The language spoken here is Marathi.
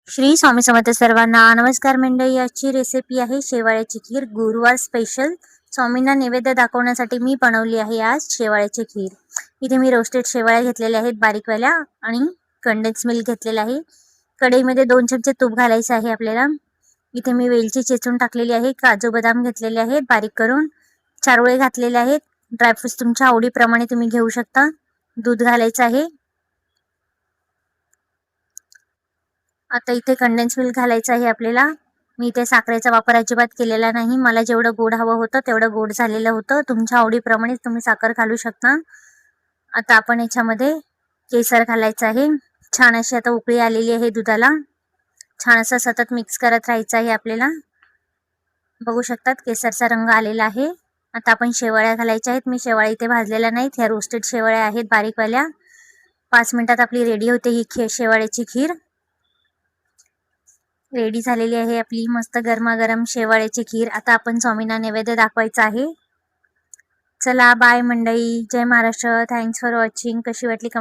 श्री स्वामी समर्थ सर्वांना नमस्कार मंडळी. आजची रेसिपी आहे शेवाळ्याची खीर. गुरुवार स्पेशल स्वामींना नैवेद्य दाखवण्यासाठी मी बनवली आहे आज शेवाळ्याची खीर. इथे मी रोस्टेड शेवाळ्या घेतलेल्या आहेत बारीकवाल्या आणि कंडेन्स मिल्क घेतलेला आहे. कढईमध्ये 2 चमचे तूप घालायचं आहे आपल्याला. इथे मी वेलची चेचून टाकलेली आहे, काजू बदाम घेतलेले आहेत बारीक करून, चारोळे घातलेले आहेत. ड्रायफ्रुट्स तुमच्या आवडीप्रमाणे तुम्ही घेऊ शकता. दूध घालायचं आहे. आता इथे कंडेन्स मिल्क घालायचं आहे आपल्याला. मी इथे साखरेचा वापर अजिबात केलेला नाही. मला जेवढं गोड हवं होतं तेवढं गोड झालेलं होतं. तुमच्या आवडीप्रमाणे तुम्ही साखर घालू शकता. आता आपण याच्यामध्ये केसर घालायचं आहे. छान अशी आता उकळी आलेली आहे दुधाला. छान असं सतत मिक्स करत राहायचं आहे आपल्याला. बघू शकतात केसरचा रंग आलेला आहे. आता आपण शेवाळ्या घालायच्या आहेत. मी शेवाळ्या इथे भाजलेल्या नाहीत, ह्या रोस्टेड शेवाळ्या आहेत बारीकवाल्या. 5 मिनिटात आपली रेडी होते ही शेवाळ्याची खीर. रेडी झालेली आहे आपली मस्त गरमागरम शेवाळ्याची खीर. आता आपण स्वामींना नैवेद्य दाखवायचा आहे. चला बाय मंडळी. जय महाराष्ट्र. Thanks for watching. कशी वाटली कमेंट